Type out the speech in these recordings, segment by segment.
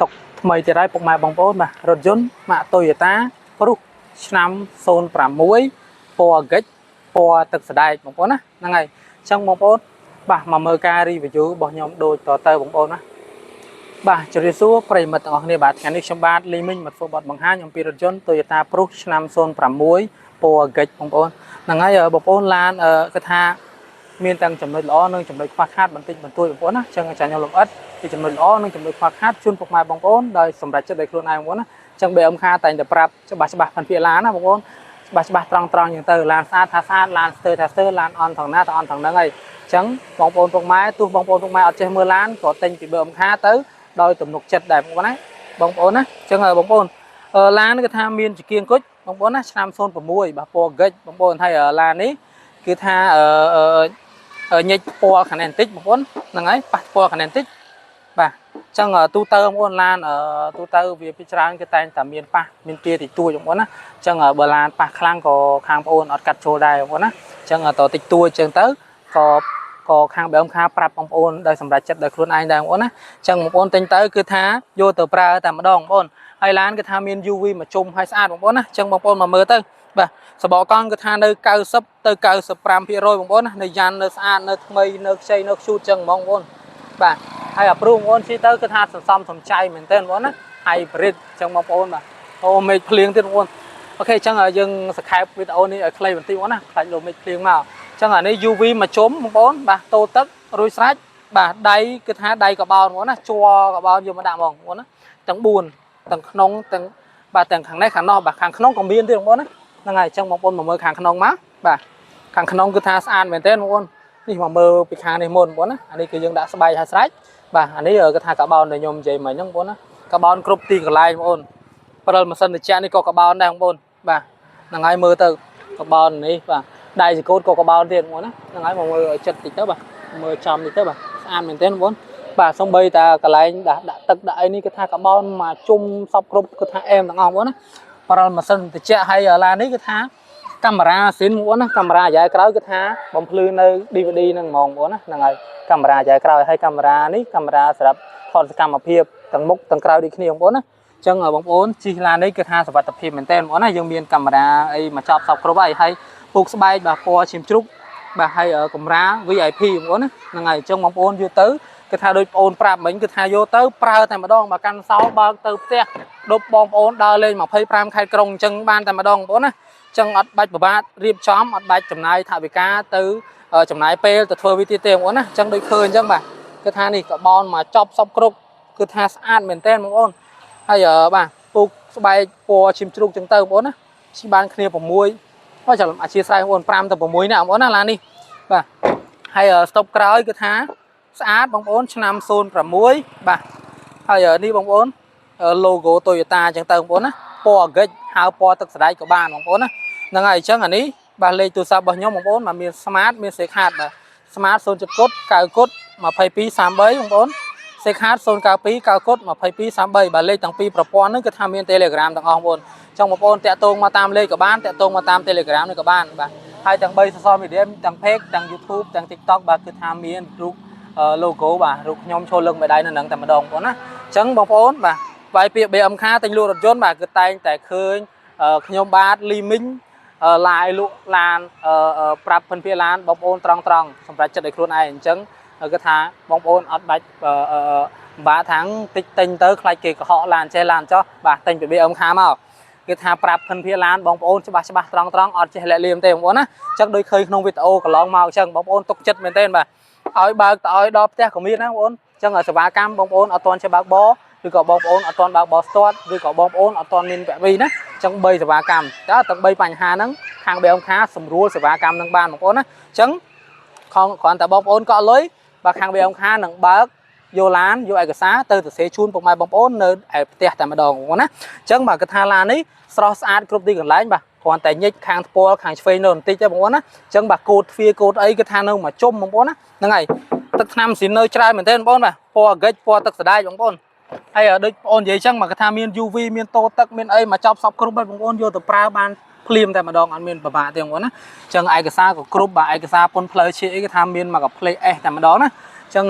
ตกថ្មីទៀតហើយពុកម៉ែបងប្អូនបាទរថយន្តម៉ាក Toyota ព្រោះឆ្នាំ06ពណ៌ហ្គិចពណ៌ទឹកស្ដែកបងប្អូនណាហ្នឹងហើយអញ្ចឹងបងប្អូនបាទមកមើលការ review របស់ខ្ញុំដូចតទៅបងប្អូនណាបាទជម្រាបសួរប្រិយមិត្តទាំងអស់គ្នាបាទថ្ងៃនេះខ្ញុំបាទលីមីងមកធ្វើបទបង្ហាញអំពីរថយន្ត Toyota ព្រោះឆ្នាំ06ពណ៌ហ្គិចបងប្អូនហ្នឹងហើយបងប្អូនឡានគឺថាមានទាំងចំណុចល្អនិងចំណុចខ្វះខាតបន្តិចបន្តួចបងប្អូនណាអញ្ចឹងចាខ្ញុំលំអិតពីចំណុចល្អនិងចំណុចខ្វះខាតជូនពុកម៉ែបងប្អូនដោយសម្រាប់ចិត្តដោយខ្លួនឯងបងប្អូនណាអញ្ចឹងBMខាតែងតែប្រាប់ច្បាស់ផាន់ភាឡានណាបងប្អូនច្បាស់ត្រង់អញ្ចឹងទៅឡានស្អាតថាស្អាតឡានស្ទើរថាស្ទើរឡានអន់ថងណាទៅអន់ថងហ្នឹងហើយអញ្ចឹងបងប្អូនពុកម៉ែទោះបងប្អូនពុកម៉ែអត់ចេះមើលឡានក៏ទិញពីBMខាទៅដោយទំនុកចិត្តដែរបងប្អូនណាបងប្អូនណាអញ្ចឹងបងប្អូនឡានគឺថាមានជាគៀងគុជបងប្អូនណាឆ្នាំ06បាទពណ៌ហ្គិចបងប្អូនហើយឡាននេះគឺថាញិចពណ៌ខាងនេះបន្តិចបងប្អូនហ្នឹងហើយប៉ះពណ៌ខាងនេះបន្តិចបាទអញ្ចឹងទូទៅបងប្អូនឡានទូទៅវាពីច្រើនគឺតែងតែមានប៉ះមានទាតិចតួចបងប្អូនណាអញ្ចឹងបើឡានប៉ះខ្លាំងក៏ខាងបងប្អូនអត់កាត់ចូលដែរបងប្អូនណាអញ្ចឹងតតិចតួចអញ្ចឹងទៅក៏ខាងBMខាប្រាប់បងប្អូនដោយសម្រាប់ចិត្តដោយខ្លួនឯងដែរបងប្អូនណាអញ្ចឹងបងប្អូនទិញទៅគឺថាយកទៅប្រើតែម្ដងបងប្អូនហើយឡានគឺថាមាន UV មកជុំហើយស្អាតបងប្អូនណាអញ្ចឹងបងប្អូនមកមើលទៅបាទសបកកង់គឺថានៅ90ទៅ95%បងប្អូនណានៅយ៉ាន់នៅស្អាតនៅថ្មីនៅខ្ចីនៅខ្ជូតអញ្ចឹងហ្មងបងប្អូនបាទហើយអាព្រូបងប្អូនជិះទៅគឺថាសន្សំសំចៃមែនទែនបងប្អូនណាហើយប្រិតអញ្ចឹងបងប្អូនបាទអូមេឃភ្លៀងទៀតបងប្អូនអូខេអញ្ចឹងយើងសង្ខេបវីដេអូនេះឲ្យខ្លីបន្តិចបងប្អូនណាខ្លាចលោកមេឃភ្លៀងមកអញ្ចឹងអានេះ UV មកជុំបងប្អូនបាទតូលទឹករួចស្រេចបាទដៃគឺថាដៃកបោនបងប្អូនណាជួកបោនយកមកដាក់ហ្មងបងប្អូនណាទាំង4ទាំងក្នុងទាំងបាទទាំងខាងនេះខាងនោះបាទខាងក្នុងក៏មានទៀតបងប្អូនណាហ្នឹងហើយអញ្ចឹងបងប្អូនមកមើលខាងក្នុងមកបាទខាងក្នុងគឺថាស្អាតមែនទែនបងប្អូននេះមកមើលពីខាងនេះមុនបងប្អូនណាអានេះគឺយើងដាក់ស្បែកឲ្យស្រេចបាទអានេះគឺថាកបោនដែលខ្ញុំនិយាយមិញហ្នឹងបងប្អូនណាកបោនគ្រប់ទីកន្លែងបងប្អូនព្រិលម៉ាស៊ីនត្រជាក់នេះក៏កបោនដែរបងប្អូនបាទហ្នឹងហើយមើលទៅកបោននេះបាទដៃចង្កូតក៏កបោនទៀតបងប្អូនណាហ្នឹងហើយមកមើលឲ្យចិត្តតិចទៅបាទមើលចំនេះទៅបាទស្អាតមែនទែនបងប្អូនបាទសំបីតាកន្លែងដាក់ទឹកដាក់អីនេះគឺថាកបោនមកជុំសពគ្រប់គឺថាអែមទាំងអស់បងប្អូនណាព្រិលម៉ាស៊ីនត្រជាក់ហើយឡាននេះគឺថាកាមេរ៉ាស៊ីនបងប្អូនណាកាមេរ៉ារយៈក្រោយគឺថាបំភ្លឺនៅ DVD ហ្នឹងហ្មងបងប្អូនណាហ្នឹងហើយកាមេរ៉ារយៈក្រោយហើយកាមេរ៉ានេះកាមេរ៉ាសម្រាប់ថតសកម្មភាពទាំងមុខទាំងក្រោយដូចគ្នាបងប្អូនណាអញ្ចឹងបងប្អូនជិះឡាននេះគឺថាសុវត្ថិភាពមែនទែនបងប្អូនណាយើងមានកាមេរ៉ាអីមកចប់សពគ្រប់ហើយពុកស្បែកបាទពណ៌ឈាមជ្រូកបាទហើយកម្រា VIP បងប្អូនណាហ្នឹងហើយអញ្ចឹងបងប្អូនយកទៅគឺថាដូចបងប្អូនប្រាប់មិញគឺថាយកទៅប្រើតែម្ដងបើកាន់សោបើកទៅផ្ទះដប់បងប្អូនដើរលេង25ខេត្តក្រុងអញ្ចឹងបានតែម្ដងបងប្អូនណាអញ្ចឹងអត់បាច់ពិបាករៀបចំអត់បាច់ចំណាយថវិកាទៅចំណាយពេលទៅធ្វើវាទៀតទេបងប្អូនណាអញ្ចឹងដូចឃើញអញ្ចឹងបាទគឺថានេះក៏បោនមកចប់សពគ្រប់គឺថាស្អាតមែនទែនបងប្អូនហើយបាទពុកស្បែកពណ៌ឈាមជ្រូកអញ្ចឹងទៅបងប្អូនណាជិះបានគ្នា6អត់ចាំអធិស្ឋានបងប្អូន5ទៅ6ណាបងប្អូនណាឡាននេះបាទហើយស្តុបក្រោយគឺថាស្អាតបងប្អូនឆ្នាំ06បាទហើយនេះបងប្អូន logo Toyota អញ្ចឹងទៅបងប្អូនណាពណ៌ហ្គិចហៅពណ៌ទឹកស្ដែកក៏បានបងប្អូនណាហ្នឹងហើយអញ្ចឹងអានេះបាទលេខទូរស័ព្ទរបស់ខ្ញុំបងប្អូនមាន Smart មាន Secard បាទ Smart 0.9 9 22 33បងប្អូន Secard 092 9 22 33បាទលេខទាំងពីរប្រព័ន្ធហ្នឹងគឺថាមាន Telegram ទាំងអស់បងប្អូនអញ្ចឹងបងប្អូនតាក់ទងមកតាមលេខក៏បានតាក់ទងមកតាម Telegram នេះក៏បានបាទហើយទាំង3 social media ទាំង Page ទាំង YouTube ទាំង TikTok បាទគឺថាមានរូបlogo បាទរូបខ្ញុំចូលលើកមេដៃនៅនឹងតែម្ដងបងប្អូនណាអញ្ចឹងបងប្អូនបាទវាយពាក្យ BM ខាទិញលក់រថយន្តបាទគឺតែងតែឃើញខ្ញុំបាទលីមីងឡាយលក់ឡានប្រាប់ភិនភាឡានបងប្អូនត្រង់សម្រាប់ចិត្តឲ្យខ្លួនឯងអញ្ចឹងគឺថាបងប្អូនអត់បាច់បាក់ថាងតិចទិញទៅខ្លាចគេកុហកឡានចេះឡានចោះបាទទិញពី BM ខាមកគឺថាប្រាប់ភិនភាឡានបងប្អូនច្បាស់ត្រង់អត់ចេះលាក់លៀមទេបងប្អូនណាអញ្ចឹងដូចឃើញក្នុងវីដេអូកន្លងមកអញ្ចឹងបងប្អូនទុកចិត្តមែនទេបាទឲ្យបើកទៅឲ្យដល់ផ្ទះក៏មានណាបងប្អូនអញ្ចឹងសេវាកម្មបងប្អូនអត់ទាន់ចេះបើកបឬក៏បងប្អូនអត់ទាន់បើកបស្ទាត់ឬក៏បងប្អូនអត់ទាន់មានវគ្គ2ណាអញ្ចឹង3សេវាកម្មតើទាំង3បញ្ហាហ្នឹងខាង BM ខាសម្រួលសេវាកម្មនឹងបានបងប្អូនណាអញ្ចឹងគ្រាន់តែបងប្អូនកក់លុយបើខាង BM ខានឹងបើកយកឡានយកឯកសារទៅសរសេរជូនពុកម៉ែបងប្អូននៅឯផ្ទះតែម្ដងបងប្អូនណាអញ្ចឹងបាទគឺថាឡាននេះស្រស់ស្អាតគ្រប់ទីកន្លែងបាទគ្រាន់តែញិចខាងថ្ពាល់ខាងឆ្វេងនៅបន្តិចទេបងប្អូនណាអញ្ចឹងបាទកូដទ្វារកូដអីគឺថានៅមកជុំបងប្អូនណាហ្នឹងហើយទឹកថ្នាំស៊ីននៅច្រើនមែនទេបងប្អូនបាទពណ៌ហ្គិចពណ៌ទឹកស្ដែកបងប្អូនហើយដូចបងប្អូននិយាយអញ្ចឹងមកគឺថាមាន UV មានតូទឹកមានអីមកចប់សពគ្រប់ហើយបងប្អូនយកទៅប្រើបានភ្លាមតែម្ដងអត់មានពិបាកទេបងប្អូនណាអញ្ចឹងឯកសារក៏គ្រប់បាទឯកសារពន្ធផ្លូវជាតិអីគឺថាមានមកកាផ្លេ S តែម្ដងណាអញ្ចឹង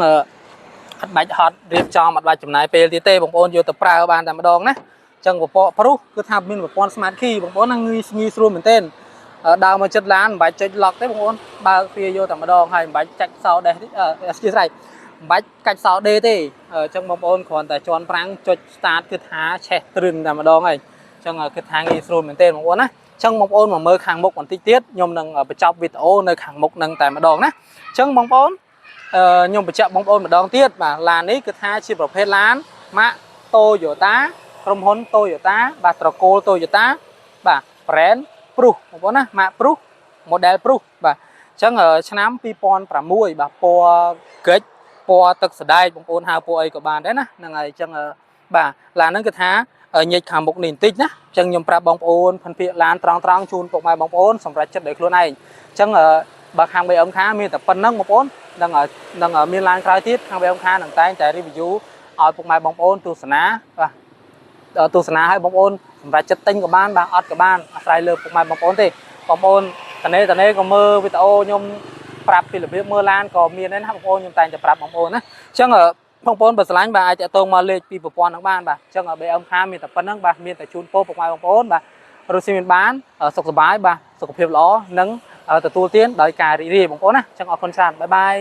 อัดใบฮอตเรียบจอมอัดใบจุ่มนายเปลตีเต้บางคนอยู่แต่ปลาบานแต่มาดองนะจังหวะปอพรุคือทำมินแบบปอนสมาร์ทคีย์บางคนนั่งงีสรูมเหมือนเต้นดาวมาจัดร้านใบจัดหลอกได้บางคนบาเฟียอยู่แต่มาดองให้ใบจัดเสาเดชื่ออะไรใบกัดเสาเดตีจังบางคนขอนแต่จอนพลังจุดสตาร์ทคือท้าแช่ตรึงแต่มาดองไงจังคือทางงีสรูมเหมือนเต้นบางคนนะจังบางคนมาเมื่อขังมุกวันที่เตี้ยยมนังไปจับวิดีโอในขังมุกนังแต่มาดองนะจังบางคนnhung bị chậm bóng ôn mà đón tiết mà là ní cứ hai chiประเภทร้านมะโตโยต้ากรมหนโตโยต้าบาตรโกโตโยต้าบาแบรนด์ปรุผมบอกนะมะปรุโมเดลปรุบาจังชนะปีปอนประมุยบาปัวเกิดปัวตึกสดายบองโอนหาปัวไอกับบานได้นะนั่งไงจังบาลานนั้นก็ท้าnhiệt khám một nền tích nhá chẳng nhầm prap bóng ôn phần phía lan trăng chun bọc mai bóng ôn xong ra chất để luôn này chẳng bậc hàng bề ông khá miền tập phân nâng một ôn đang ở miền lan khai tiết hàng bề ông khá nâng tay chạy review ở bọc mai bóng ôn tu sná và tu sná hay bóng ôn xong ra chất tinh của ban bà ọt của ban sai lừa bọc mai bóng ôn thì bóng ôn tần này có mơ video nhom prap thì là biết mơ lan có miền đến bóng ôn nhom tay chạy prap bóng ôn á chẳng ởบางปอนเปิดสไลด์บ่าจะตรงมาเลยปีปปอนทั้งบ้านบ่าจังเบอมค้ามีแต่ปนนังบ่ามีแต่ชูนโป๊ปกมาบางปอนบ่ารู้สึกเป็นบ้านสุขสบายบ่าสุขภาพล้อนังแต่ตัวเตี้ยนโดยการรีบางปอนนะจังออกคอนซัลท์บายบาย